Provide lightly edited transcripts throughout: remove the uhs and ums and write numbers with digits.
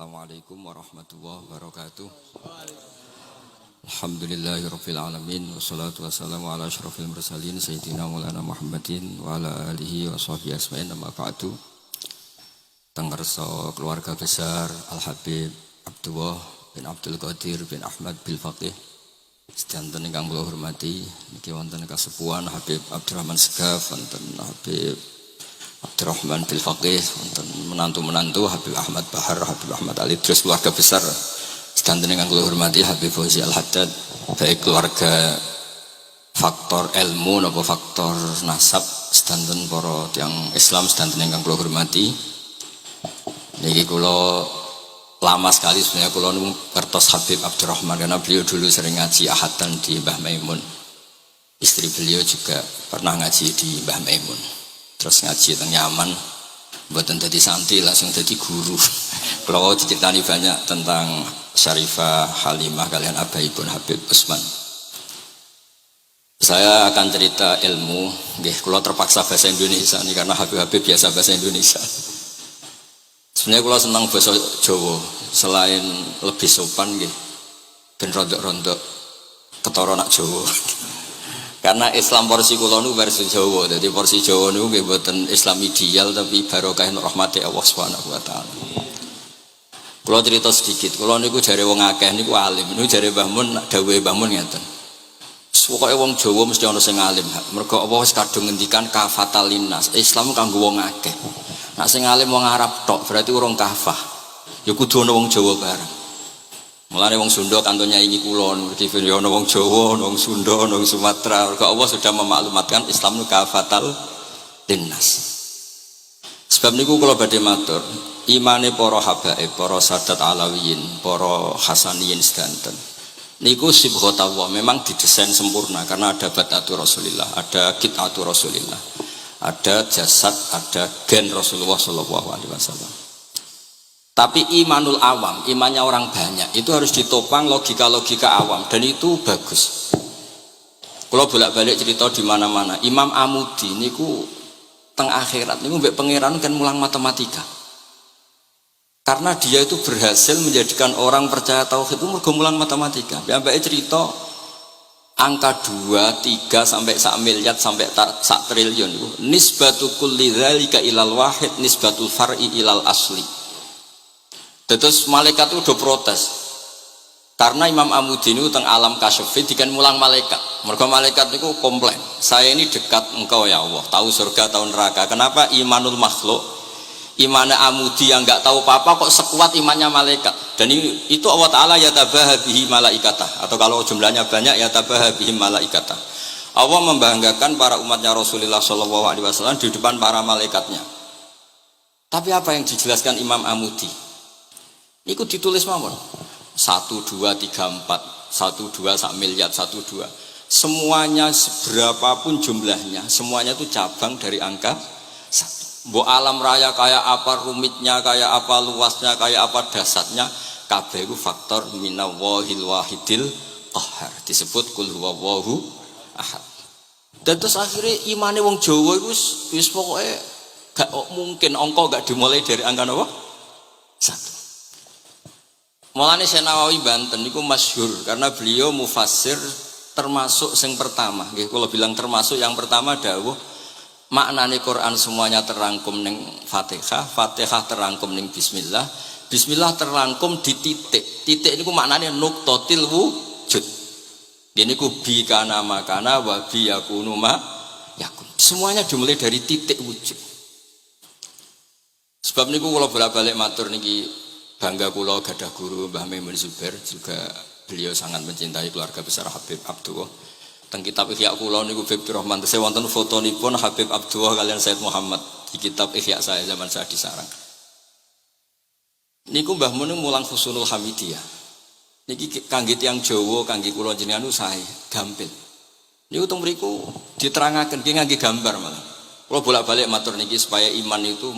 Assalamualaikum warahmatullahi wabarakatuh. Alhamdulillahirabbil alamin wassalatu wassalamu ala asyrofil mursalin sayyidina maulana Muhammadin wa ala alihi wa sahbihi ajmain amma ba'du. Tanggarsa keluarga besar Al Habib Abdullah bin Abdul Qadir bin Ahmad bil Faqih sedanten ingkang kula hormati niki wonten kasepuhan Habib Abdurrahman Segaf, wonten Habib Abdurrahman bil Faqih, wonten menantu-menantu Habib Ahmad Bahar, Habib Ahmad Ali, terus keluarga besar sedanten ingkang kula hormati Habib Fauzi Al Haddad, baik keluarga faktor ilmu napa faktor nasab sedanten para tiyang Islam sedanten ingkang kula hormati. Niki kula lama sekali sebenarnya kula ngertos Habib Abdurrahman karena beliau dulu sering ngaji ahadan di Mbah Maimun. Istri beliau juga pernah ngaji di Mbah Maimun. Terus ngaji teng Yaman, mboten dadi santri langsung dadi guru. Kalau diceritani banyak tentang Syarifah Halimah kalian abaipun Habib Usman. Saya akan cerita ilmu, nggih kula terpaksa bahasa Indonesia nih karena Habib biasa bahasa Indonesia. Sebenarnya kula senang bahasa Jawa, selain lebih sopan nggih ben rondok-rondok ketara nak Jawa. Karena Islam porsi kula niku versi Jawa. Jadi porsi Jawa niku nggih mboten Islam ideal tapi barokah rahmati Allah Subhanahu wa taala. Kula cerita sedikit. Kula niku jare wong akeh niku alim. Niku jare Mbah Mun, dawuhe Mbah Mun ngeten. Pokoke wong Jawa mesti ana sing alim. Mergo apa wis kadung ngendikan kafatal linnas. Islam kanggo wong akeh. Nek sing alim wong Arab tok berarti urung kafah. Ya kudu ana wong Jawa bareng. Mulane wong Sunda kantonnya ini kulon, di video wong Jawa, wong Sunda, wong Sumatera. Kalau Allah sudah memaklumatkan Islam itu kafatal linnas. Sebab niku kula badhe matur, imane para habaib, para sadat alawiyin, para hasaniyin sedanten. Niku sibghatullah memang didesain sempurna karena ada batatu Rasulillah, ada qit'atu Rasulillah, ada jasad, ada gen Rasulullah sallallahu alaihi wasallam. Tapi imanul awam, imannya orang banyak itu harus ditopang logika-logika awam dan itu bagus. Kalau bolak-balik cerita di mana-mana, Imam Amudi niku teng akhirat niku mbek pangeran kan mulang matematika. Karena dia itu berhasil menjadikan orang percaya tauhid itu mergo mulang matematika. Mbake cerita angka 2, 3 sampai sak miliar sampai sak triliun niku nisbatu kulli dzalika ilal wahid nisbatul far'i ilal asli. Terus malaikat itu udah protes karena Imam Amudi ini teng alam kasyfi dikan mulang malaikat. Mereka malaikat itu komplain, saya ini dekat engkau ya Allah, tahu surga tahu neraka. Kenapa imanul makhluk, iman Amudi yang nggak tahu apa-apa kok sekuat imannya malaikat? Dan itu Allah Taala ya tabaha bihi malaikatah, atau kalau jumlahnya banyak ya tabaha bihi malaikatah. Allah membanggakan para umatnya Rasulullah Shallallahu Alaihi Wasallam di depan para malaikatnya. Tapi apa yang dijelaskan Imam Amudi? Ikut ditulis mawon 1, 2, 3, 4 1, 2 sak miliar 1, 2 semuanya berapapun jumlahnya semuanya itu cabang dari angka 1. Mbok alam raya kayak apa rumitnya, kayak apa luasnya, kayak apa dasarnya, kabeh iku faktor minallahil wahidil qahhar, disebut kul huwallahu ahad. Dan terus akhirnya imane wong Jawa iku wis pokoke gak mungkin angka gak dimulai dari angka apa? 1. Mulane Syekh Nawawi Banten niku masyhur karena beliau mufassir termasuk sing pertama. Nggih kula bilang termasuk yang pertama dawuh maknane Quran semuanya terangkum ning Fatihah, Fatihah terangkum ning bismillah, bismillah terangkum di titik. Titik niku maknane nuqtatil wujud. Nggih niku bi kana makana wa bi yakunu ma yakun. Semuanya dimulai dari titik wujud. Sebab niku kula bolak-balik matur niki bangga kula gadah guru Mbah Maimun Zubair, juga beliau sangat mencintai keluarga besar Habib Abdullah. Teng kitab Ihya kula niku Habib Rahman tesih wonten fotonipun Habib Abdullah kalian Said Muhammad di kitab Ihya saya zaman saya di sarang. Niku Mbah Mun mulang Husnul Hamidiyah. Niki kangge tiyang Jawa, kangge kula jenengan sae gampil. Niku teng mriku diterangaken nggih ngangge gambar malah. Kula bolak-balik matur niki supaya iman itu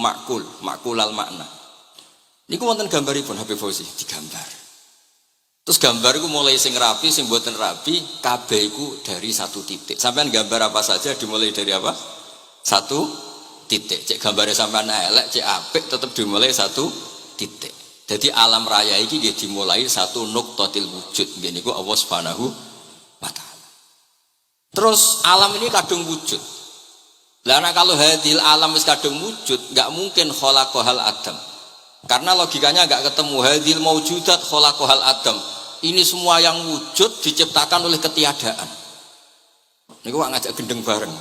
makulal makna. Niku wonten gambaripun Habib Fauzi digambar. Terus gambar iku mulai sing rapi, sing mboten rapi, kabeh iku dari satu titik. Sampean gambar apa saja dimulai dari apa? Satu titik. Cek gambare sampean elek, cek apik tetep dimulai satu titik. Jadi alam raya ini dia dimulai satu nuqtatil wujud. Gini ku Allah Subhanahu wa ta'ala. Terus alam ini kadung wujud. Lah kalau hadil alam wis kadung wujud, enggak mungkin khalaqahal adam. Karena logikanya enggak ketemu hadil maujudat khalaqahal adam. Ini semua yang wujud diciptakan oleh ketiadaan. Niku ngajak gendeng bareng.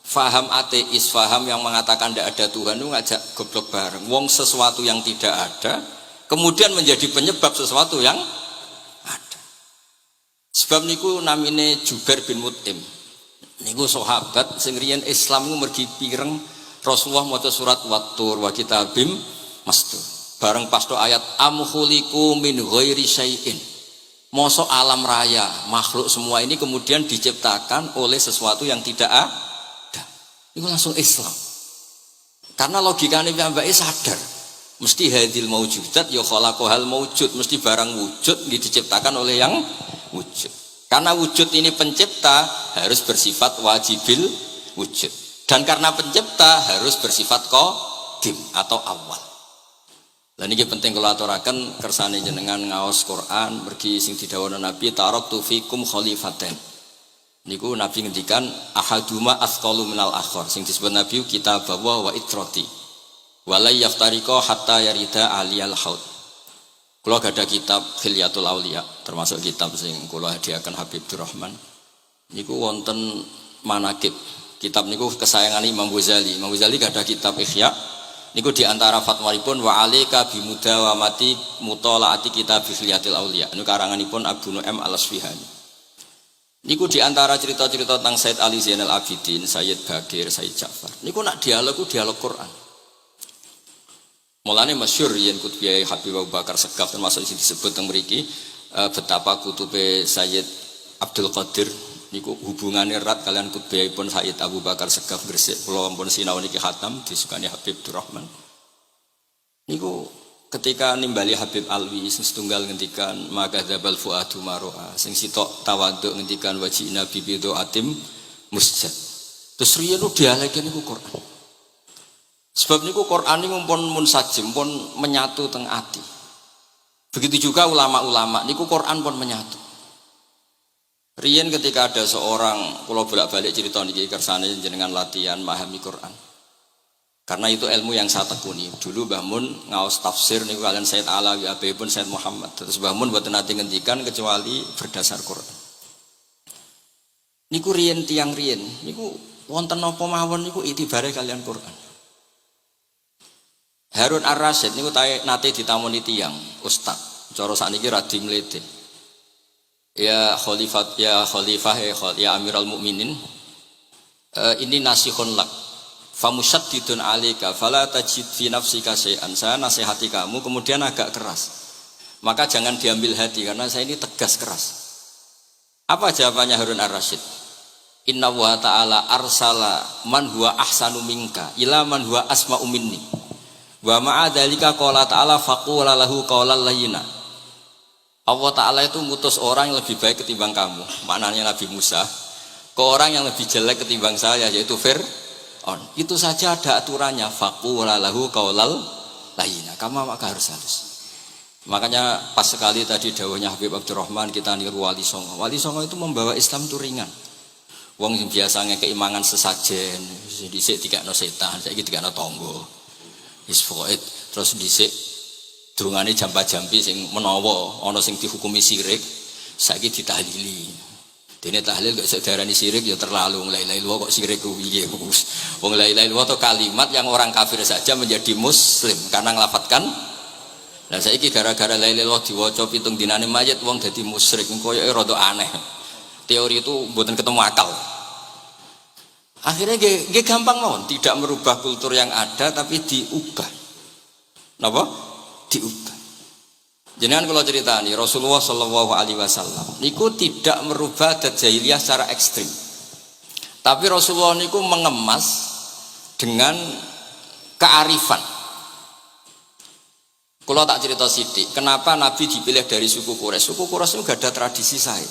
Faham ateis, faham yang mengatakan tidak ada Tuhan itu ngajak goblok bareng. Wong sesuatu yang tidak ada kemudian menjadi penyebab sesuatu yang ada. Sebab niku namine Jubair bin Mut'im. Niku sahabat sing riyen Islam niku mergi pireng Rasulullah maca surat Wat-Tur wa kitabim mastur. Bareng pas ayat am khuliqu min ghairi syai'in. Mosok alam raya, makhluk semua ini kemudian diciptakan oleh sesuatu yang tidak ada. Itu langsung Islam. Karena logikanya mbak sadar, mesti hadil maujudat ya khalaqahal maujud, mesti barang wujud diciptakan oleh yang wujud. Karena wujud ini pencipta harus bersifat wajibil wujud. Dan karena pencipta harus bersifat qadim atau awal. Dan ini penting kalau aturaken kersane jenengan ngaos Quran mergi sing didhawuhna Nabi taraktu fikum khalifaten. Niku Nabi ngendikan ahaduma asqalu minal akhar. Sing disebut Nabi kitab wa itrati. Wala yaftariqa hatta yarida aliyal haud. Kula gadah kitab Khilyatul Auliya, termasuk kitab sing kula hadiahkan Habib Durrahman. Niku wonten manaqib. Kitab niku kesayangan Imam Ghazali. Imam Ghazali gadah kitab Ihya. Niku diantara fatwalipun wa alika bimudawamati mutolaati kitab Khilyatul Auliya. Niku karanganipun Abu Nu'aim Al-Asfihani. Niku diantara cerita-cerita tentang Said Ali Zainal Abidin, Sayyid Bagir, Sayyid Ja'far. Niku nak dialog Quran. Mulane masyhur yen kutbiyai Habib Abu Bakar Segaf termasuk isi disebut teng mriki betapa kutube Sayyid Abdul Qadir niku hubungannya erat kalian kutbiyaipun Sayyid Abu Bakar Segaf Gresik. Kula ampun sinau niki khatam disukani Habib Durrahman. Niku ketika nimbali Habib Alwi sing setunggal ngendikan maka dzabal fuadu maroa sing sitok tawaduk ngendikan wajina bibido atim musjad. Terus riyen dialeke niku Quran. Sebab niku Quran ini pun munsajim, pun menyatu teng ati. Begitu juga ulama-ulama niku Quran pun menyatu. Riyen ketika ada seorang kula bolak-balik cerita niki kersane jenengan latihan memahami Quran. Karena itu ilmu yang saya tekuni. Dulu Mbah Mun ngaos tafsir niku kalian Said Alawi Abi pun Said Muhammad. Terus Mbah Mun mboten nate ngendikan kecuali berdasar Quran. Niku riyen tiang riyen niku wonten napa mawon niku itibare kalian Quran. Harun Ar-Rasyid niku nate ditamoni tiyang ustaz. Cara sakniki radi mlete. Ya khalifah ya Amirul Mukminin. Ini nasihun lak. Famusyaddidun 'alaika fala tajid fi nafsika syai'an. Saya nasihati kamu kemudian agak keras. Maka jangan diambil hati karena saya ini tegas keras. Apa jawabannya Harun Ar-Rasyid? Inna wa ta'ala arsala man huwa ahsanu minka ila man huwa asma'u minni. Wa ma'adzalika qala ta'ala faqula lahu qawlan layyina. Allah Ta'ala itu ngutus orang yang lebih baik ketimbang kamu. Maknanya Nabi Musa ke orang yang lebih jelek ketimbang saya yaitu Fir'aun. Itu saja ada aturannya faqula lahu qawlan layyina. Kamu maka harus halus. Makanya pas sekali tadi dawuhnya Habib Abdurrahman kita niru Wali Songo. Wali Songo itu membawa Islam itu ringan. Wong sing biasanya keimangan sesajen, dhisik dikakno setan, saiki dikakno tangga. Terus dhisik dungane jampa-jampi sing menawa ana sing dihukumi syirik saiki ditahlili. Dene tahlil kok sedarani syirik ya terlalu la ilaha illallah kok syirik ku piye Gus. Wong la ilaha illallah itu kalimat yang orang kafir saja menjadi muslim karena nglafatkan. Lah saiki gara-gara la ilaha illallah diwaca pitung dinane mayit wong dadi musyrik koyoke rada aneh. Teori itu mboten ketemu akal. Akhirnya nggih gampang mawon, tidak merubah kultur yang ada tapi diubah. Napa? Diubah. Jenengan kalau ceritani Rasulullah Shallallahu Alaihi Wasallam niku tidak merubah adat jahiliyah secara ekstrim. Tapi Rasulullah niku mengemas dengan kearifan. Kalau tak cerita sidik, kenapa Nabi dipilih dari suku Quraisy? Suku Quraisy itu gak ada tradisi saya.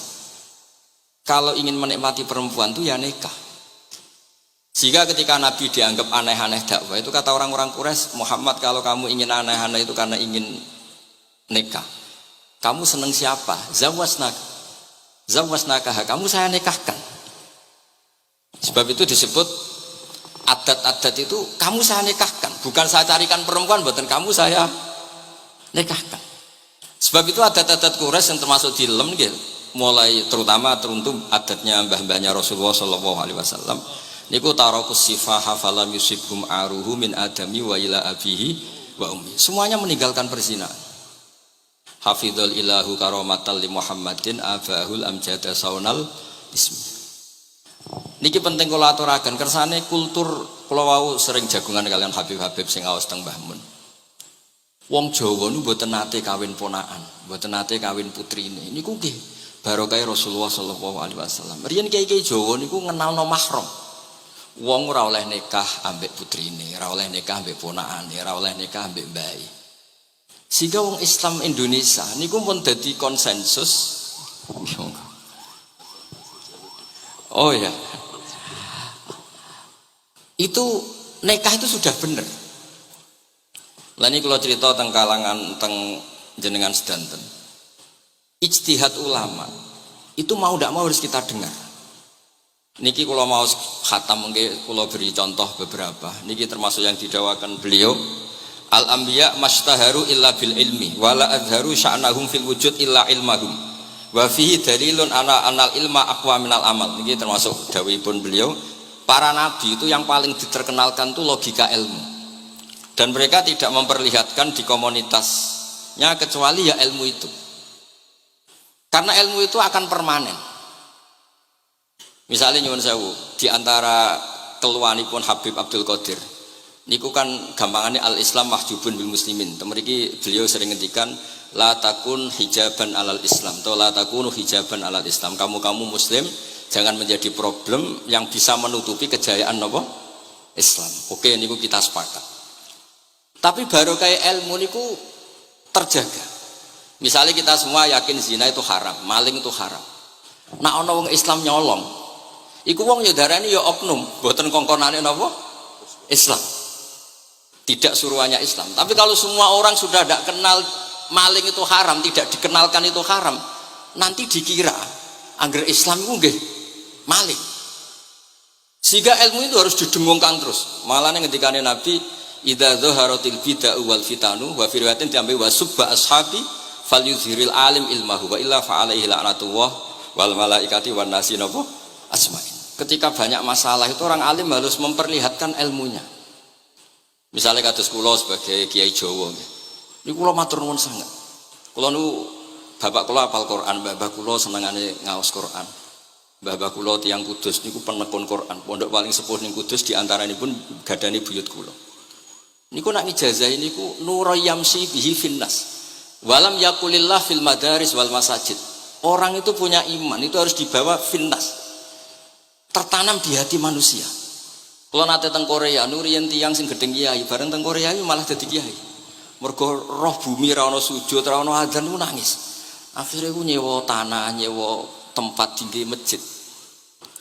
Kalau ingin menikmati perempuan itu ya nikah. Sehingga ketika Nabi dianggap aneh-aneh dakwah itu kata orang-orang Quraisy, Muhammad kalau kamu ingin aneh-aneh itu karena ingin nikah. Kamu seneng siapa? Zawasnaka, kamu saya nikahkan. Sebab itu disebut adat-adat itu kamu saya nikahkan, bukan saya carikan perempuan, buatan kamu saya nikahkan. Sebab itu adat-adat Quraisy yang termasuk di lem gitu, mulai terutama teruntuk adatnya mbah-mbahnya Rasulullah Shallallahu Alaihi Wasallam. Niku tarakus sifaha falam yusibhum aruhu min adami wa ila abihi wa ummi. Semuanya meninggalkan perzinahan. Hafidhul ilahu karomatal li Muhammadin abahul amjada saunal ismi. Niki penting kula aturaken kersane kultur kula wau sering jagungan kalian Habib-habib sing aos teng Mbah Mun. Wong Jawa niku mboten nate kawin ponakan, mboten nate kawin putrine. Niku nggih barokah Rasulullah sallallahu alaihi wasallam. Riyen kiai-kiai Jawa niku ngenalno mahram. Wong ora oleh nikah ambek putrine, ora oleh nikah ambek ponakane, ora oleh nikah ambek mbae. Sehingga wong Islam Indonesia niku pun dadi konsensus. Oh ya. Itu nikah itu sudah benar. Lah ini kalau cerita tentang kalangan tentang jenengan sedanten. Ijtihad ulama itu mau tidak mau harus kita dengar. Niki kalau mau khatam mungkin kalau beri contoh beberapa. Niki termasuk yang didawakan beliau. Al-anbiya mastaharu illa bil ilmi wala adharu sya'nahum fil wujud illa ilmahum wa fihi dalilun anal ilma aqwa minal amal. Niki termasuk dawuhipun beliau, para nabi itu yang paling diterkenalkan itu logika ilmu, dan mereka tidak memperlihatkan di komunitasnya kecuali ya ilmu itu, karena ilmu itu akan permanen. Misalnya nyuwun sewu di antara keluhanipun Habib Abdul Qadir niku kan gampangannya al-Islam mahjubun bil muslimin. Temeriki beliau sering ngendikan la takun hijaban alal Islam atau la takunu hijaban alal Islam. Kamu muslim jangan menjadi problem yang bisa menutupi kejayaan apa? Islam. Oke, niku kita sepakat. Tapi baru kayak ilmu niku terjaga. Misalnya kita semua yakin zina itu haram, maling itu haram. Nah ana wong Islam nyolong, iku wong ya darani ya oknum, boten kongkonane napa? Islam. Tidak suruhannya Islam. Tapi kalau semua orang sudah tidak kenal maling itu haram, tidak dikenalkan itu haram, nanti dikira angger Islam itu nggih maling. Sehingga ilmu itu harus didengungkan terus. Malah ngendikane Nabi, idza dzaharatil bid'ah wal fitanu wa fi riwayatin diambil wa subba ashabi falyuzhiril alim ilmahu wa illa fa alaihi la'natullah wal malaikati wan nasi ajmain. Ketika banyak masalah itu orang alim harus memperlihatkan ilmunya. Misalnya kados kula sebagai kiai Jawa nggih. Niku kula matur nuwun sanget. Kula niku bapak kula hafal Quran, mbah kula senengane ngaos Quran. Mbah kula tiyang Kudus niku penekun Quran. Pondok paling sepuh ning Kudus diantaranipun gadani buyut kula. Niku nak ngijazahi niku nurayamsi bihi finnas. Walam yakulillah fil madaris wal masajid. Orang itu punya iman itu harus dibawa finnas. Tertanam di hati manusia. Kalau nate teng Korea, nurian tiang sing gedeng kiai, bareng teng Korea itu malah jadi kiai. Mergo roh bumi ra ono sujud, ra ono adzan ku nangis. Akhirnya ku nyewa tanah, nyewa tempat tinggi masjid.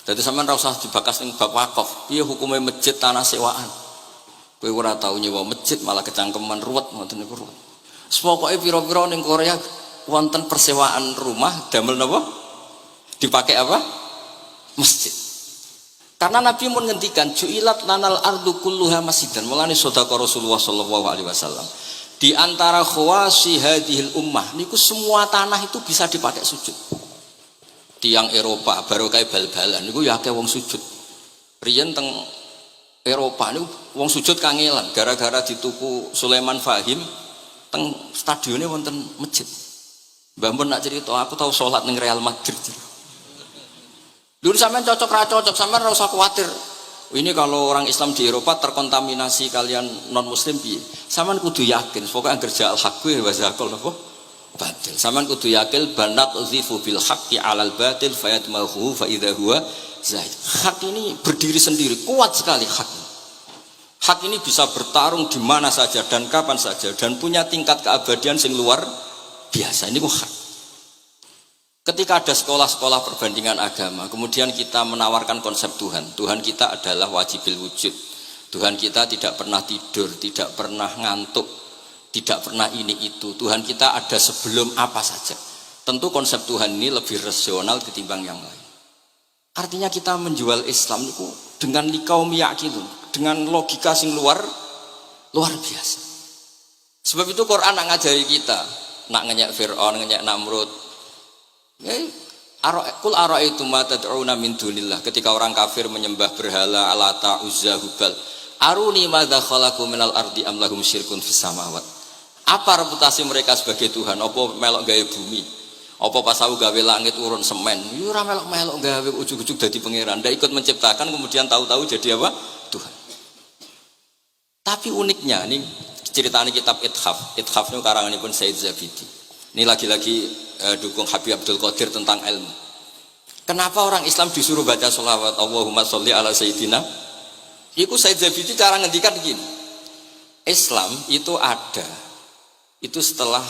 Dadi sampean ra usah dibakas ning bab wakaf. Piye hukume masjid tanah sewaan? Kowe ora tau nyewa masjid malah kecangkeman ruwet ngoten niku ruwet. Pokoke pira-pira ning Korea wonten persewaan rumah damel napa? Dipakai apa? Masjid. Karena Nabi pun ngendikan ju'ilat lanal ardu kulluha masjidan. Mulane sedekah Rasulullah sallallahu alaihi wasallam. Di antara khawasi hadhil ummah niku semua tanah itu bisa dipakai sujud. Tiang Eropa baru kayak bal-balan niku ya akeh wong sujud. Riyen teng Eropa niku wong sujud kangelan gara-gara dituku Sulaiman Fahim teng stadione wonten masjid. Mbah mun nak cerita aku tahu salat ning Real Madrid. Dulu sampean cocok ra cocok, sampean ora usah khawatir. Ini kalau orang Islam di Eropa terkontaminasi kalian non muslim piye? Sampean kudu yakin, pokoknya anggere ja'al haqqi wa zaqal napa? Batil. Sampean kudu yakin banat uzifu bil haqqi 'alal batil fayatmahu fa idza huwa zaid. Hak ini berdiri sendiri, kuat sekali hak. Hak ini bisa bertarung di mana saja dan kapan saja dan punya tingkat keabadian sing luar biasa. Ini ku hak. Ketika ada sekolah-sekolah perbandingan agama, kemudian kita menawarkan konsep Tuhan. Tuhan kita adalah wajibil wujud. Tuhan kita tidak pernah tidur, tidak pernah ngantuk. tidak pernah ini itu. Tuhan kita ada sebelum apa saja. Tentu konsep Tuhan ini lebih rasional ketimbang yang lain. Artinya kita menjual Islam itu dengan likau miyakilun, dengan logika sing luar biasa. Sebab itu Quran nak ngajari kita, nak ngenyek Fir'aun, ngenyek Namrud. Kul ara'aitum ma tad'una min dunillah, ketika orang kafir menyembah berhala Alata, Uzza, Hubal. Aruni madza khalaqu minal ardi am lahum syirkun fis samawat. Apa reputasi mereka sebagai Tuhan? Apa melok gawe bumi? Apa pas aku gawe langit urun semen? Yo ora melok-melok gawe ujug-ujug dadi pangeran. Ndak ikut menciptakan kemudian tahu-tahu jadi apa? Tuhan. Tapi uniknya ini ceritanya kitab Ithaf. Ithaf itu karanganipun Said Zabidi. Ini lagi-lagi dukung Habib Abdul Qadir tentang ilmu. Kenapa orang Islam disuruh baca sholawat Allahumma sholli ala sayyidina? Iku Said Zabidi cara ngendikan gini. Islam itu ada. Itu setelah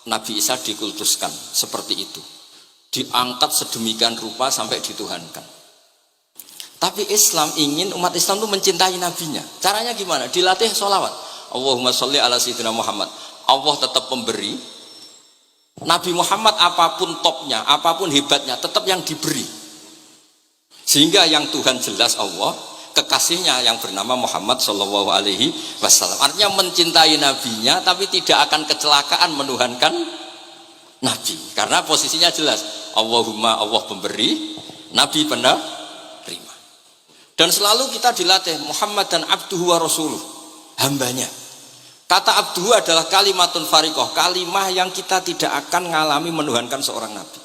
Nabi Isa dikultuskan seperti itu, diangkat sedemikian rupa sampai dituhankan. Tapi Islam ingin umat Islam itu mencintai nabinya. Caranya gimana? Dilatih sholawat Allahumma sholli ala sayyidina Muhammad. Allah tetap pemberi. Nabi Muhammad apapun topnya, apapun hebatnya, tetap yang diberi. Sehingga yang Tuhan jelas Allah, kekasihnya yang bernama Muhammad Shallallahu Alaihi Wasallam. Artinya mencintai nabinya, tapi tidak akan kecelakaan menuhankan nabi, karena posisinya jelas. Allahumma, Allah pemberi, nabi penerima. Dan selalu kita dilatih Muhammad dan abduhu wa rasuluh, hambanya. Kata abduhu adalah kalimatun fariqoh, kalimah yang kita tidak akan mengalami menuhankan seorang nabi.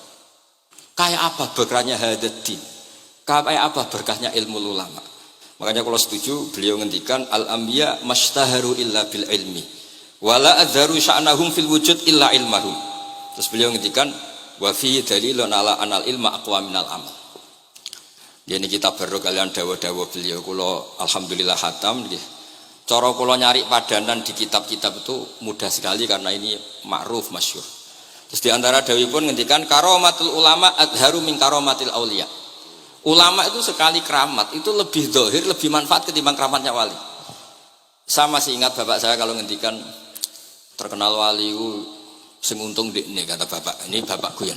Kayak apa berkahnya hadaddin, kayak apa berkahnya ilmu ulama. Makanya kalau setuju beliau ngendikan al-anbiya mashtaharu illa bil ilmi wala adzaru sya'nahum fil wujud illa ilmahum. Terus beliau ngendikan wa fi dalilun ala anal ilma aqwa minal amal. Ini kita baru kalian dawa-dawa beliau kula alhamdulillah khatam nggih. Cara kula nyari padanan di kitab-kitab itu mudah sekali karena ini ma'ruf masyhur. Terus di antara dawuhipun ngendikan karamatul ulama adharu min karamatil auliya. Ulama itu sekali keramat itu lebih zahir, lebih manfaat ketimbang keramatnya wali. Saya masih ingat bapak saya kalau ngendikan terkenal wali sing untung ini kata bapak. Ini bapak Guyan.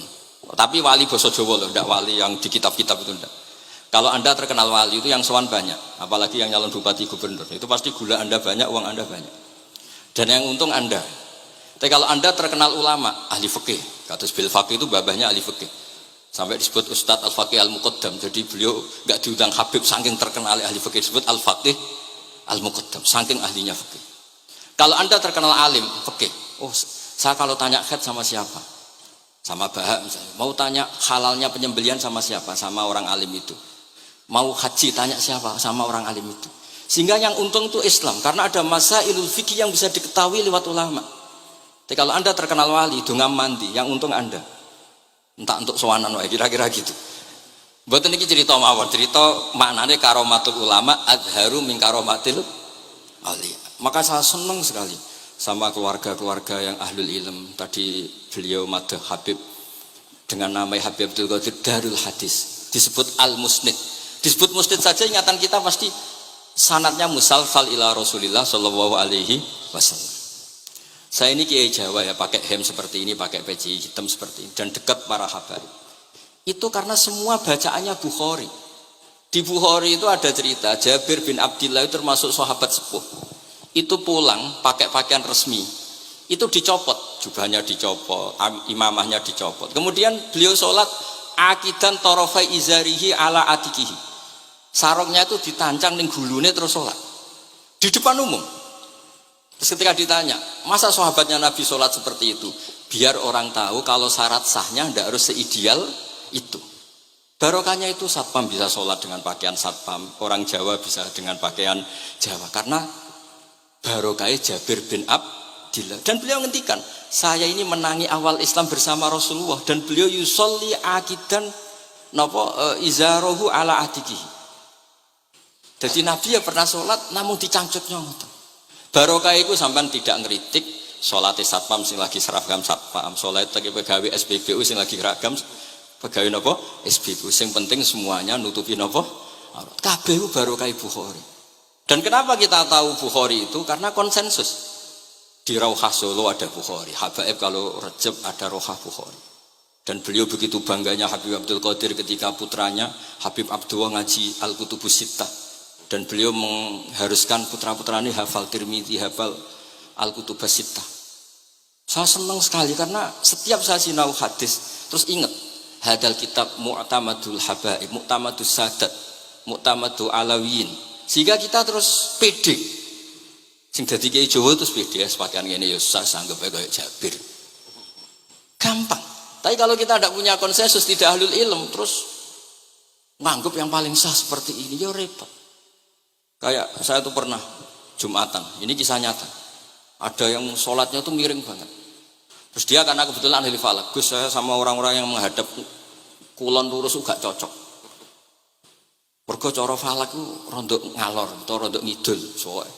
Tapi wali basa Jawa loh, ndak wali yang di kitab-kitab itu ndak. Kalau Anda terkenal wali itu yang sowan banyak, apalagi yang nyalon bupati gubernur. Itu pasti gula Anda banyak, uang Anda banyak. Dan yang untung Anda. Tapi kalau Anda terkenal ulama, ahli fikih, kados bil faqih itu babahnya ahli fikih. Sampai disebut Ustadz Al-Faqih Al-Muqaddam. Jadi beliau enggak diundang Habib saking terkenal ahli fikih, disebut Al-Faqih Al-Muqaddam, saking ahlinya fikih. Kalau Anda terkenal alim fikih, oh saya kalau tanya khed sama siapa? Sama Bahak misalnya. Mau tanya halalnya penyembelihan sama siapa? Sama orang alim itu. Mau haji tanya siapa? Sama orang alim itu. Sehingga yang untung itu Islam, karena ada masailul fikih yang bisa diketahui lewat ulama. Tapi kalau Anda terkenal wali, dungam mandi, yang untung Anda. Entah untuk sowanan wae kira-kira gitu. Mboten iki cerita mawon, cerita maknane karomatul ulama adharu min karomatil auliya. Maka saya senang sekali sama keluarga-keluarga yang ahlul ilm. Tadi beliau madah Habib dengan nama Habib Abdul Qadir Darul Hadis, disebut Al-Musnid. Disebut musnid saja ingatan kita pasti sanadnya musalsal ila Rasulillah sallallahu alaihi wasallam. Saya ini kiai Jawa ya, pakai hem seperti ini, pakai peci hitam seperti ini, dan dekat para habaib. Itu karena semua bacaannya Bukhari. Di Bukhari itu ada cerita Jabir bin Abdillah itu termasuk sahabat sepuh. Itu pulang pakai pakaian resmi. Itu dicopot, jubahnya dicopot, imamahnya dicopot. Kemudian beliau sholat akidan torofai izarihi ala atikihi. Sarungnya itu ditancang ning gulune terus sholat di depan umum. Terus ketika ditanya, masa sahabatnya Nabi sholat seperti itu? Biar orang tahu kalau syarat sahnya tidak harus seideal itu. Barokahnya itu satpam bisa sholat dengan pakaian satpam, orang Jawa bisa dengan pakaian Jawa. Karena barokahnya Jabir bin Abdillah. Dan beliau ngendikan, saya ini menangi awal Islam bersama Rasulullah. Dan beliau yusolli akidan izarohu ala atikihi. Jadi Nabi ya pernah sholat namun dicangcutnya. Barokah itu sampai tidak ngeritik sholatnya satpam sing lagi seragam satpam, sholat lagi pegawai SPBU sing lagi seragam pegawai nopo SPBU. Sing penting semuanya nutupi nopo kabeh barokah Bukhari. Dan kenapa kita tahu Bukhari itu? Karena konsensus. Di Rauhah Solo ada Bukhari, Habaib kalau Rejab ada Rauhah Bukhari. Dan beliau begitu bangganya Habib Abdul Qadir ketika putranya Habib Abdullah ngaji Al-Kutubus Sittah. Dan beliau mengharuskan putra-putranya hafal Tirmidzi, hafal Al-Kutubus Sittah. Saya senang sekali karena setiap saya sinau hadis terus ingat hadal kitab Mu'tamadul Habaib, Mu'tamadus Sadat, Mu'tamadul Alawiyin. Sehingga kita terus pede. Sing dadi kiai Jawa terus pede sepakaian ngene ya sanggep ae koyo Jabir. Gampang. Tapi kalau kita tidak punya konsensus, tidak ahlul ilm, terus nganggep yang paling sah seperti ini, ya repot. Kayak saya tuh pernah Jumatan, ini kisah nyata. Ada yang sholatnya tuh miring banget. Terus dia karena kebetulan ahli falak, Gus saya sama orang-orang yang menghadap kulon lurus juga cocok. Mergo cara falak ku rondok ngalor, atau rondok ngidul, soalnya.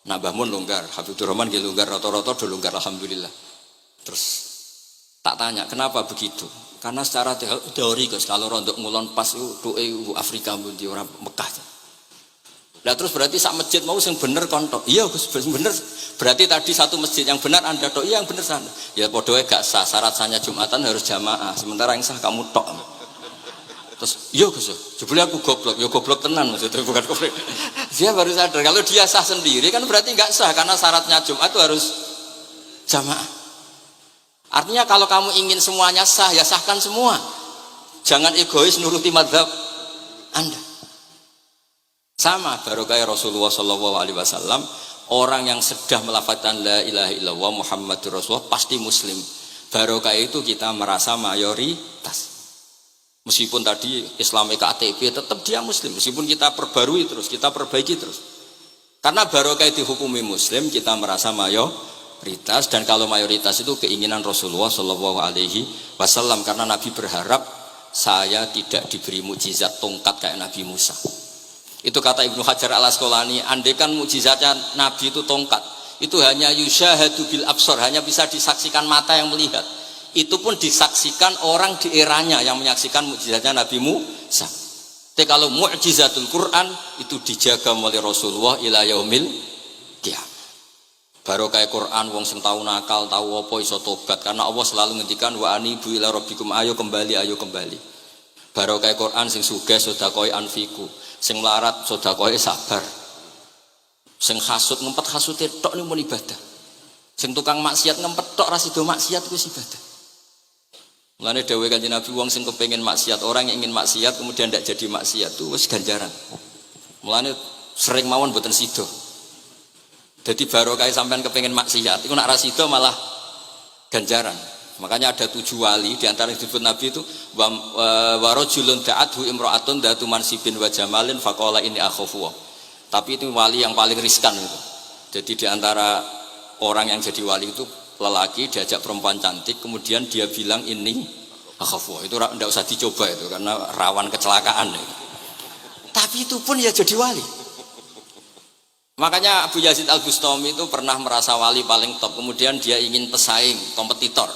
Nah Mbah Mun longgar, Habibur Rahman nggih longgar, rata-rata do longgar alhamdulillah. Terus tak tanya kenapa begitu? Karena secara teori Gus kalau rondok ngulon pas itu doe Afrika mundi ora Mekah. Lah terus berarti sak masjid mau sing bener kontok. Iya Gus bener. Berarti tadi satu masjid yang benar Anda tok, iya yang bener sana. Ya padha wae gak sah, syarat sahnya Jumatan harus jamaah. Sementara yang sah kamu tok. Terus iya Gus, jebule aku goblok, ya goblok tenan maksudnya bukan goblok. Dia baru sadar kalau dia sah sendiri kan berarti enggak sah karena syaratnya Jumat itu harus jamaah. Artinya kalau kamu ingin semuanya sah ya sahkan semua. Jangan egois nuruti mazhab Anda. Sama barokah Rasulullah sallallahu alaihi wasallam, orang yang sedang melafazkan la ilaha illallah Muhammadur Rasulullah pasti muslim. Barokah itu kita merasa mayoritas. Meskipun tadi Islami KTP tetap dia muslim, meskipun kita perbarui terus, kita perbaiki terus. Karena barokah dihukumi muslim, kita merasa mayoritas, dan kalau mayoritas itu keinginan Rasulullah Shallallahu Alaihi Wasallam, karena Nabi berharap saya tidak diberi mukjizat tongkat kayak Nabi Musa. Itu kata Ibnu Hajar Al Asqalani, andaikan mukjizatnya Nabi itu tongkat, itu hanya yusyahadu bil absar, hanya bisa disaksikan mata yang melihat. Itu pun disaksikan orang di eranya yang menyaksikan mukjizatnya Nabi Musa. Tapi kalau mukjizatul Quran itu dijaga oleh Rasulullah ila yaumil qiyamah. Barokah Quran wong sing tau nakal, tau apa iso tobat karena Allah selalu ngendikan wa anibu ila rabbikum ayo kembali ayo kembali. Barokah Quran sing sugih sedekah anfiku, sing melarat sedekah sabar. Sing hasud ngempet hasute tok niku ibadah. Sing tukang maksiat ngempet tok ra sida maksiat kuwi ibadah. Mulane dawuh Kanjeng Nabi wong sing kepengin maksiat, orang yang ingin maksiat kemudian tidak jadi maksiat itu wis ganjaran. Mulane sering mawon mboten sida. Jadi barokah sampean kepengin maksiat, iku nak ra sida malah ganjaran. Makanya ada 7 wali di antara yang disebut Nabi itu wa rajulun da'athu imra'atun datu mansibin wa jamalin faqala inni akhafu. Tapi itu wali yang paling riskan itu. Jadi di antara orang yang jadi wali itu lelaki diajak perempuan cantik kemudian dia bilang ini akhafu, itu tidak usah dicoba itu karena rawan kecelakaan itu. Tapi itu pun ya jadi wali. Makanya Abu Yazid Al-Bustami itu pernah merasa wali paling top, kemudian dia ingin pesaing kompetitor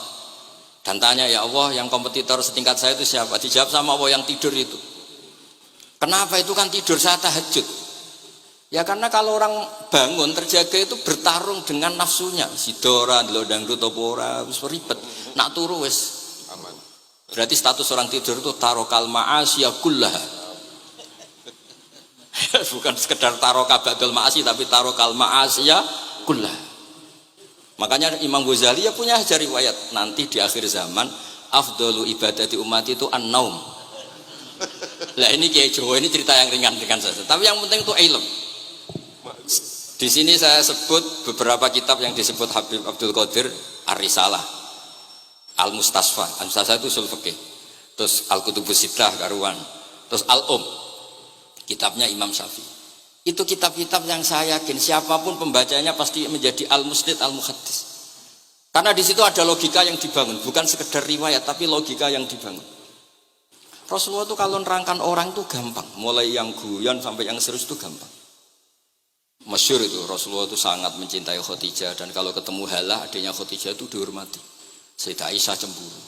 dan tanya ya Allah yang kompetitor setingkat saya itu siapa? Dijawab sama Allah yang tidur itu. Kenapa itu kan tidur saya tahajud? Ya karena kalau orang bangun terjaga itu bertarung dengan nafsunya. Sidora, dangdut apa ora wis ribet. Nak turu wis aman. Berarti status orang tidur itu tarokal ma'asya kullaha. Bukan sekedar taroka ba'dal ma'asi tapi tarokal ma'asya kullaha. Makanya Imam Ghazali ya punya riwayat nanti di akhir zaman afdalu ibadati umat itu an-naum. Lah ini Kiai Jawa ini cerita yang ringan-ringan saja. Tapi yang penting itu ilmu. Di sini saya sebut beberapa kitab yang disebut Habib Abdul Qadir Ar-Risalah, Al-Mustasfa. Al-Mustasfa itu usul fikih. Terus Al-Kutubus Sittah karuan. Terus Al-Um. Kitabnya Imam Syafi'i. Itu kitab-kitab yang saya yakin siapapun pembacanya pasti menjadi al-musnid al-muhaddis. Karena di situ ada logika yang dibangun, bukan sekedar riwayat tapi logika yang dibangun. Rasulullah itu kalau nerangkan orang itu gampang, mulai yang guyon sampai yang serius itu gampang. Masyhur itu Rasulullah itu sangat mencintai Khadijah dan kalau ketemu Halah adiknya Khadijah itu dihormati. Sayyidah Aisyah cemburu.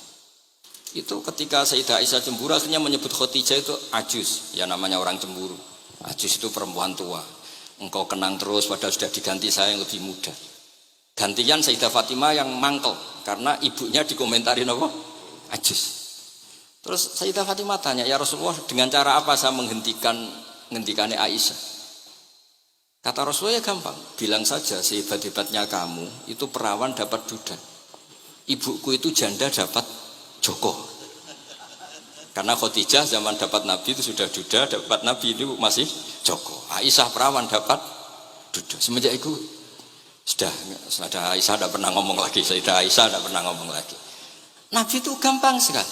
Itu ketika Sayyidah Aisyah cemburu akhirnya menyebut Khadijah itu ajus, ya namanya orang cemburu. Ajus itu perempuan tua. Engkau kenang terus padahal sudah diganti saya yang lebih muda. Gantian Sayyidah Fatimah yang mangkel karena ibunya dikomentarin apa? Ajus. Terus Sayyidah Fatimah tanya, ya Rasulullah, dengan cara apa saya menghentikannya Aisyah? Kata Rasulullah, ya gampang, bilang saja sehebat-hebatnya kamu itu perawan dapat duda, ibuku itu janda dapat joko. Karena Khadijah zaman dapat Nabi itu sudah duda, dapat Nabi itu masih joko. Aisyah perawan dapat duda. Semenjak itu sudah Aisyah tidak pernah ngomong lagi. Sayyidah Aisyah tidak pernah ngomong lagi. Nabi itu gampang sekali.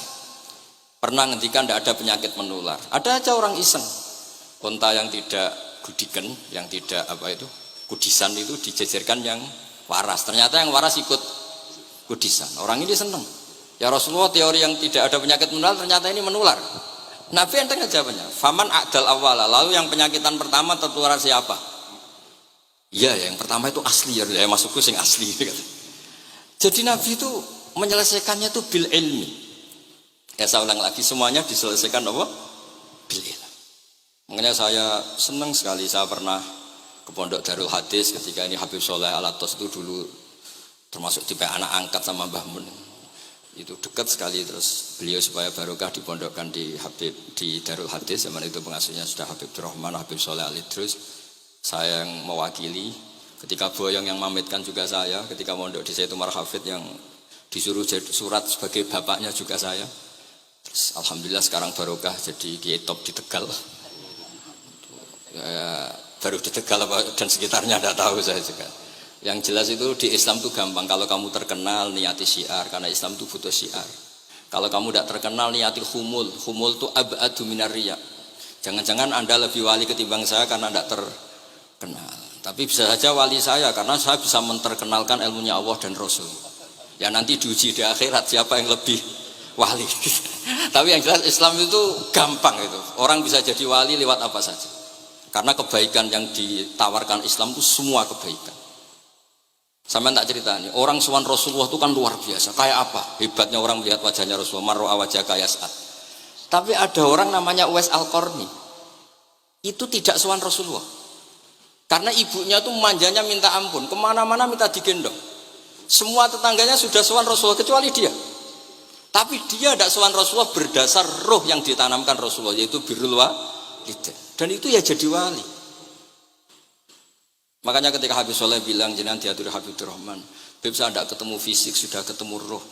Pernah ngendikan tidak ada penyakit menular. Ada aja orang iseng. Unta yang tidak gudikan, yang tidak kudisan itu dijejerkan yang waras. Ternyata yang waras ikut kudisan. Orang ini senang. Ya Rasulullah, teori yang tidak ada penyakit menular ternyata ini menular. Nabi enteng jawabnya. Faman a'dal awwala, lalu yang penyakitan pertama tertular siapa? Iya, yang pertama itu asli ya, masukku sing asli. Jadi Nabi itu menyelesaikannya itu bil ilmi. Ya saya ulang lagi, semuanya diselesaikan apa? Bil ilmi. Makanya saya senang sekali, saya pernah ke Pondok Darul Hadis ketika ini Habib Soleh Al-Atos itu dulu termasuk tipe anak angkat sama Mbah Mun. Itu dekat sekali, terus beliau supaya barokah dipondokkan di Darul Hadis. Zaman itu pengasuhnya sudah Habib Rahman, Habib Soleh Al-Idrus. Saya yang mewakili. Ketika Boyong yang mamitkan juga saya. Ketika mondok di Zaid Umar Hafid yang disuruh surat sebagai bapaknya juga saya. Terus alhamdulillah sekarang barokah jadi kiai top di Tegal. Ya, baru di Tegal dan sekitarnya tidak tahu saya juga. Yang jelas itu di Islam itu gampang. Kalau kamu terkenal niati syiar, karena Islam itu butuh syiar. Kalau kamu tidak terkenal niati humul itu ab'adu minar riya. Jangan-jangan Anda lebih wali ketimbang saya karena tidak terkenal. Tapi bisa saja wali saya karena saya bisa menterkenalkan ilmunya Allah dan Rasul. Ya nanti diuji di akhirat siapa yang lebih wali. Tapi yang jelas Islam itu gampang itu. Orang bisa jadi wali lewat apa saja. Karena kebaikan yang ditawarkan Islam itu semua kebaikan. Sampai tak cerita nih, orang sowan Rasulullah itu kan luar biasa. Kayak apa? Hebatnya orang melihat wajahnya Rasulullah, mar'a wajah kaya saat. Tapi ada orang namanya Uwais Al-Qarni. Itu tidak sowan Rasulullah. Karena ibunya tuh manjanya minta ampun, kemana-mana minta digendong. Semua tetangganya sudah sowan Rasulullah kecuali dia. Tapi dia tidak sowan Rasulullah berdasar roh yang ditanamkan Rasulullah, yaitu birrul walidain. Dan itu ya jadi wali. Makanya ketika Habib Soleh bilang jenengan diatur Habib Rahman, Habib saya tidak ketemu fisik, sudah ketemu roh.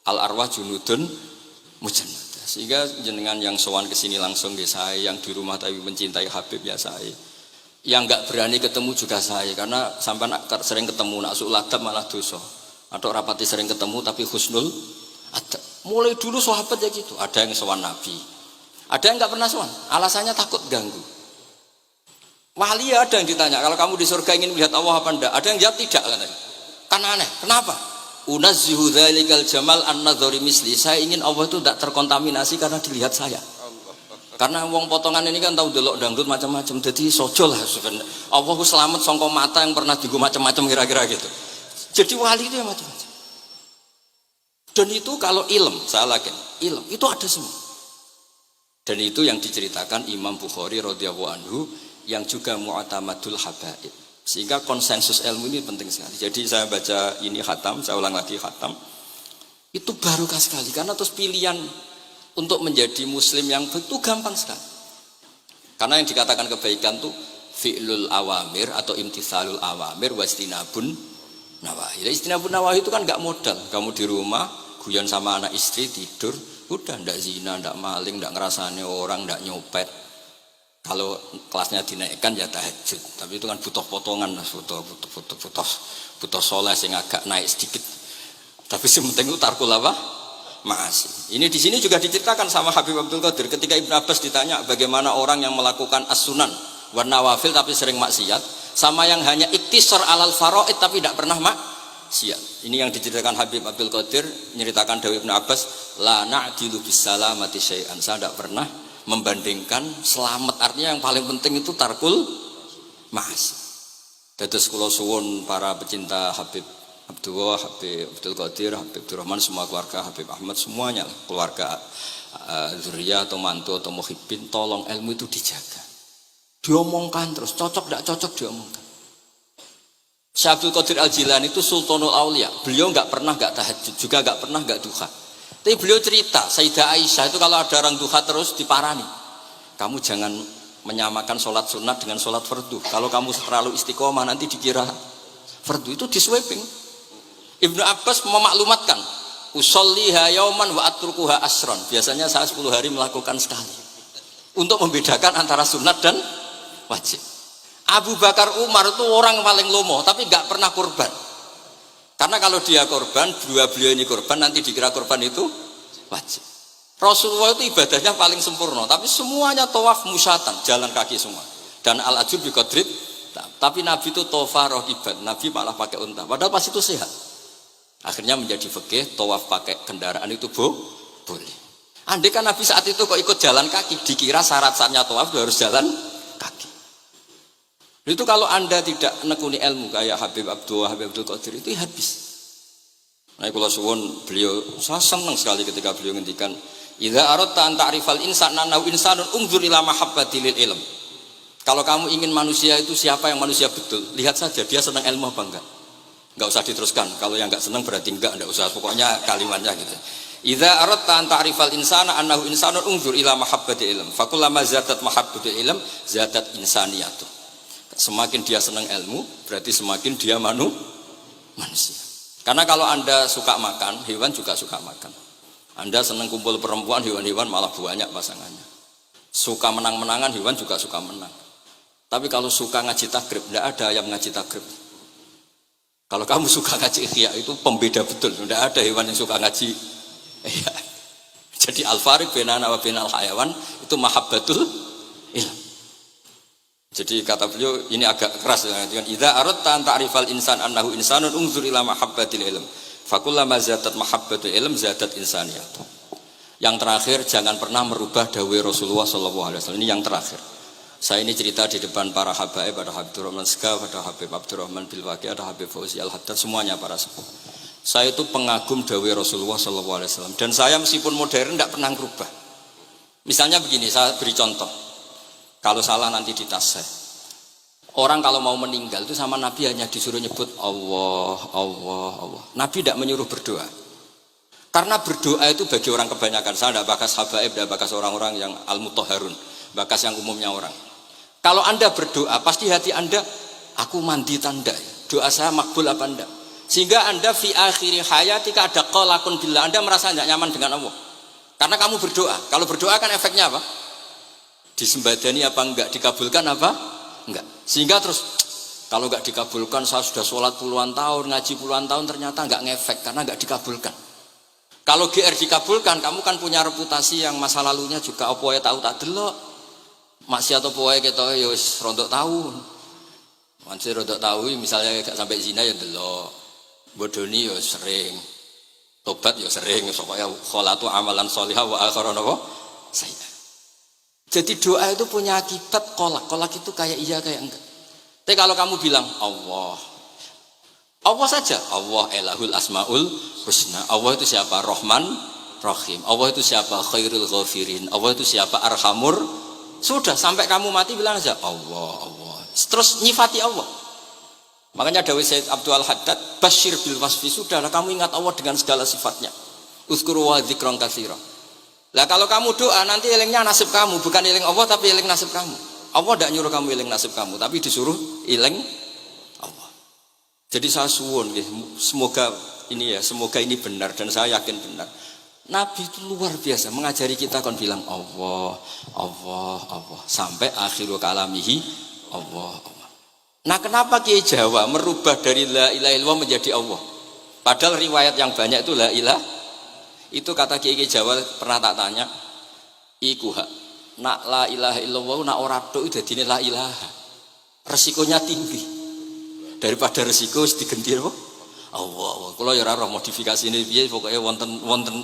Al arwah junudun mujannadah. Sehingga jenengan yang sowan ke sini langsung ke saya, yang di rumah tapi mencintai Habib ya saya. Yang enggak berani ketemu juga saya, karena sampai sering ketemu nak suladab malah dosa. Atau rapati sering ketemu tapi husnul adab. Mulai dulu sahabat ya gitu, ada yang sowan Nabi. Ada yang enggak pernah sowan, alasannya takut ganggu. Wali ada yang ditanya, kalau kamu di surga ingin melihat Allah apa enggak? Ada yang jawab tidak katanya. Kan aneh, kenapa? Unazzihu dzalikal jamal an-nadhari misli. Saya ingin Allah itu tidak terkontaminasi karena dilihat saya. Karena wong potongan ini kan tahu delok dangdut macam-macam. Jadi sojo lah sebenarnya. Allah ku selamat sangka mata yang pernah digo macam-macam kira-kira gitu. Jadi wali itu yang macam-macam. Dan itu kalau ilm, saya yakin, ilm itu ada semua. Dan itu yang diceritakan Imam Bukhari radhiyallahu anhu, yang juga mu'tamadul habaib. Sehingga konsensus ilmu ini penting sekali. Jadi saya baca ini khatam, saya ulang lagi khatam. Itu barokah sekali karena terus pilihan untuk menjadi muslim yang itu gampang sekali. Karena yang dikatakan kebaikan itu fi'lul awamir atau imtithalul awamir wastinabun nawahi. Istinabun nawahi itu kan enggak modal. Kamu di rumah guyon sama anak istri tidur, udah ndak zina, ndak maling, ndak ngerasane orang, ndak nyopet. Kalau kelasnya dinaikkan ya tahajud, tapi itu kan butuh potongan, butuh soleh sing agak naik sedikit. Tapi sementing itu tarkul apa? Ma'asi. Ini di sini juga diceritakan sama Habib Abdul Qadir ketika Ibn Abbas ditanya bagaimana orang yang melakukan as-sunan wan nawafil tapi sering maksiat, sama yang hanya iktisar alal faraid tapi tidak pernah maksiat. Ini yang diceritakan Habib Abdul Qadir menceritakan dari Ibn Abbas, la na'dilu bisalamati syai'an. Saya tidak pernah membandingkan selamat, artinya yang paling penting itu tarkul ma'asi. Dados kula suwun para pecinta Habib Abdullah, Habib Abdul Qadir, Habib Abdurrahman, semua keluarga Habib Ahmad, semuanya keluarga zuriyah atau mantu atau muhibbin, tolong ilmu itu dijaga. Diomongkan terus, cocok tidak cocok diomongkan. Syekh Abdul Qadir Al-Jilani itu Sultanul Aulia. Beliau nggak pernah nggak tahajud, juga nggak pernah nggak duha. Tapi beliau cerita, Sayyidah Aisyah itu kalau ada orang duha terus diparani. Kamu jangan menyamakan sholat sunat dengan sholat fardu. Kalau kamu terlalu istiqomah nanti dikira fardu. Itu di sweeping. Ibnu Abbas memaklumatkan, usolliha yauman wa atrukuha asron. Biasanya saya 10 hari melakukan sekali. Untuk membedakan antara sunat dan wajib. Abu Bakar Umar itu orang paling lomo, tapi nggak pernah kurban. Karena kalau dia kurban, dua beliau ini kurban, nanti dikira kurban itu wajib. Rasulullah itu ibadahnya paling sempurna, tapi semuanya tawaf musyatan, jalan kaki semua. Dan al-ajub bi qadrit, tapi Nabi itu tawaf rohibat, Nabi malah pakai unta. Padahal pas itu sehat. Akhirnya menjadi fikih, tawaf pakai kendaraan itu boleh. Andai kan Nabi saat itu kok ikut jalan kaki, dikira syarat-syaratnya tawaf itu harus jalan kaki. Itu kalau Anda tidak nekuni ilmu kayak Habib Abdul Qadir itu habis. Nah, kalau suwun beliau, saya senang sekali ketika beliau ngendikan, "Idza aradta an ta'rifal insana annahu insanun unzur ila mahabbati lil ilm." Kalau kamu ingin manusia itu siapa yang manusia betul, lihat saja dia senang ilmu apa enggak. Enggak usah diteruskan. Kalau yang enggak senang berarti enggak usah. Pokoknya kalimatnya gitu. Idza aradta an ta'rifal insana annahu insanun unzur ila mahabbati ilm. Fakullama zadat mahabbatu ilm zadat insaniyatu. Semakin dia senang ilmu, berarti semakin dia manusia. Karena kalau Anda suka makan, hewan juga suka makan. Anda senang kumpul perempuan, hewan-hewan malah banyak pasangannya. Suka menang-menangan, hewan juga suka menang. Tapi kalau suka ngaji takrib, tidak ada yang ngaji takrib. Kalau kamu suka ngaji ikhya, itu pembeda betul. Tidak ada hewan yang suka ngaji ikhya. Jadi al-fariq bainana wa bainal hayawan itu mahabbatul ilm. Jadi kata beliau ini agak keras dengan idza aradta an ta'rifal insan annahu insanun unzur ila mahabbatil ilm. Fakullama zadat mahabbatul ilm zadat insaniyah. Yang terakhir, jangan pernah merubah dawai Rasulullah SAW. Ini yang terakhir. Saya ini cerita di depan para habaib, ada Habib Abdurrahman Segaf, ada Habib Abdurrahman Bilwaqi, ada Habib Fauzi Al-Haddad, semuanya para sepuh. Saya itu pengagum dawai Rasulullah SAW. Dan saya meskipun modern tidak pernah merubah. Misalnya begini, saya beri contoh. Kalau salah nanti ditas saya. Orang kalau mau meninggal itu sama Nabi hanya disuruh nyebut Allah, Allah, Allah. Nabi tidak menyuruh berdoa. Karena berdoa itu bagi orang kebanyakan. Saya tidak bakas habaib, tidak bakas orang-orang yang al-mutahharun, bakas yang umumnya orang. Kalau Anda berdoa, pasti hati Anda, aku mandi tanda. Doa saya makbul apa enggak? Sehingga Anda fi akhiri hayatika ada qalakun billah. Anda merasa tidak nyaman dengan Allah. Karena kamu berdoa. Kalau berdoa kan efeknya apa? Disembadani apa enggak, dikabulkan apa enggak, sehingga terus kalau enggak dikabulkan, saya sudah sholat puluhan tahun, ngaji puluhan tahun, ternyata enggak ngefek karena enggak dikabulkan. Kalau GR dikabulkan, kamu kan punya reputasi yang masa lalunya juga apa ya tahu tak delok maksiat apa ya kita ya wis rontok tahu, masih rontok tahu, misalnya enggak sampai zina ya delok, bodoni ya sering, tobat ya sering, supaya kholatu amalan sholihah wa akhiran apa saya. Jadi doa itu punya akibat kolak. Kolak itu kayak iya kayak enggak. Tapi kalau kamu bilang Allah, Allah saja. Allah elahul asmaul husna. Allah itu siapa? Rahman, Rahim. Allah itu siapa? Khairul ghafirin. Allah itu siapa? Arhamur. Sudah, sampai kamu mati bilang aja Allah, Allah. Terus nyifati Allah. Makanya dawai Sayyid Abdul Haddad, Bashir bil wasfi. Sudahlah, kamu ingat Allah dengan segala sifatnya. Uzkuru wa dzikran katsira. Lah kalau kamu doa nanti elingnya nasib kamu, bukan eling Allah tapi eling nasib kamu. Allah tidak nyuruh kamu eling nasib kamu, tapi disuruh eling Allah. Jadi saya suwun, semoga ini benar dan saya yakin benar. Nabi itu luar biasa mengajari kita kon bilang Allah, Allah, Allah sampai akhirul kalamihi Allah, Allah. Nah kenapa Kiai Jawa merubah dari la ilaha illallah menjadi Allah? Padahal riwayat yang banyak itu la ilaha. Itu kata Kiai Jawa pernah tak tanya, iku hak nak la ilaha illallah nak ora tok dadine la ilaha. Resikonya tinggi. Daripada resiko digenti apa? Allah. Kula ya ora roh modifikasine piye pokoke wonten.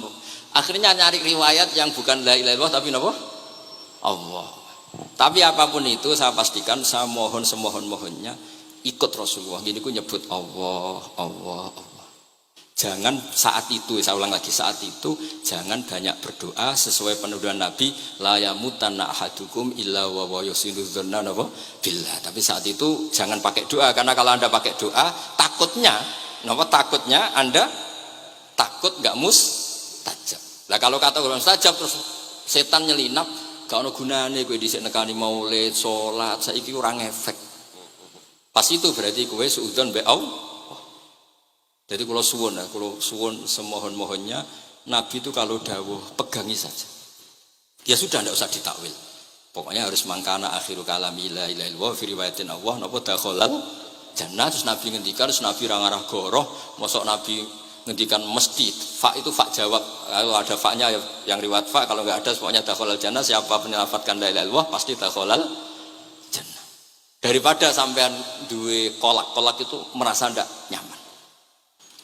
Akhirnya nyari riwayat yang bukan la ilaha illallah tapi napa? Allah. Tapi apapun itu saya pastikan, saya mohon semohon-mohonnya ikut Rasulullah. Gini ku nyebut Allah, Allah, Allah. Jangan saat itu, saya ulang lagi, saat itu jangan banyak berdoa sesuai penuduhan Nabi, la yamutanna ahadukum illa wa yusinu dzanna billah. Tapi saat itu jangan pakai doa, karena kalau Anda pakai doa takutnya Anda takut nggak mustajab. Lah kalau kata orang mustajab terus setan nyelinap, gak ono gunane kowe dhisik nekani maulid, salat, saiki ora ngefek. Pas itu berarti kowe suudzon mbek Allah. Jadi kalau suwun semohon-mohonnya Nabi itu kalau dawuh pegangi saja. Ya sudah, tidak usah ditakwil. Pokoknya harus mangkana akhiru kalami la ilaha illallah fi riwayatin Allah napa dakhalal jannah. Terus Nabi ngendikan, terus Nabi ra ngarah goroh, mosok Nabi ngendikan mesti fa itu fa jawab. Kalau ada fa-nya yang riwayat fa, kalau enggak ada pokoknya dakhalal jannah, siapa menyelafatkan la ilaha illallah pasti dakhalal jannah. Daripada sampean duwe kolak itu merasa ndak nyaman.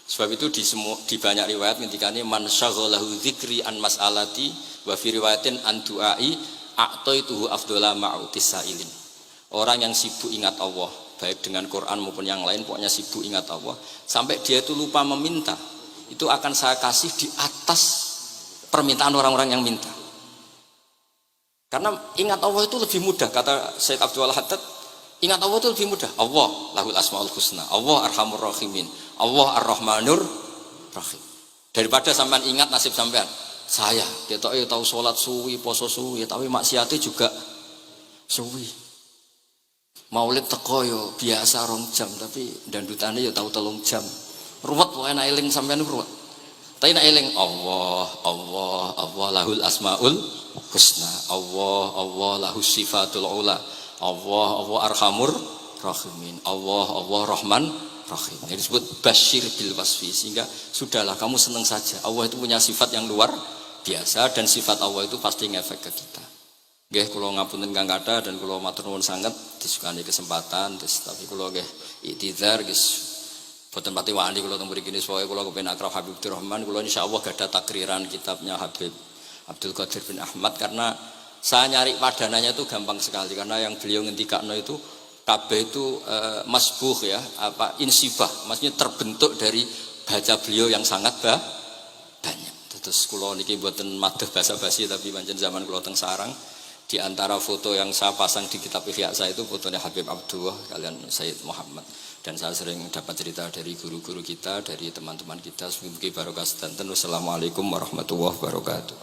Sebab itu di banyak riwayat ngendikane man syaghalahu dzikri an mas'alati wa fi riwayatin an du'ai a'taituhu afdhala ma'utis sa'ilin. Orang yang sibuk ingat Allah, baik dengan Quran maupun yang lain, pokoknya sibuk ingat Allah sampai dia itu lupa meminta, itu akan saya kasih di atas permintaan orang-orang yang minta. Karena ingat Allah itu lebih mudah, kata Syekh Abdul Haddad, ingat Allah itu lebih mudah. Allah lahul asmaul husna, Allah arhamur rahimin, Allah ar-Rahmanur Rahim. Daripada sampean ingat nasib sampean. Saya ketoke tahu salat suwi, poso suwi, tapi maksiate juga suwi. Maulid teko yo biasa 2 jam, tapi dandutane yo tahu 3 jam. Ruwet wae nek eling sampean ruwet. Tapi nek eling Allah lahul asmaul husna, Allah lahus sifatul ula, Allah arhamur rahimin, Allah Rahman Rahim. Ini disebut basyir bil wasfi, sehingga sudahlah kamu senang saja. Allah itu punya sifat yang luar biasa dan sifat Allah itu pasti ngefek ke kita. Nggih kula ngapunten kang kathah dan kula matur nuwun sanget disukani kesempatan, tapi kula nggih iktizar guys. Boten pati wani kula teng mriki supaya kula kepen akrab Habib Abdurrahman, kula insyaallah gadah takriran kitabnya Habib Abdul Qadir bin Ahmad, karena saya nyari padanannya itu gampang sekali, karena yang beliau ngendikakno itu kabeh itu masbuh ya, insibah, maksudnya terbentuk dari baca beliau yang sangat banyak. Terus kula niki mboten madah basa-basi, tapi pancen zaman kula teng sarang, di antara foto yang saya pasang di kitab Ihya saya itu fotonya Habib Abdullah kalian Sayyid Muhammad, dan saya sering dapat cerita dari guru-guru kita, dari teman-teman kita. Semoga barokah sedanten. Wassalamualaikum warahmatullahi wabarakatuh.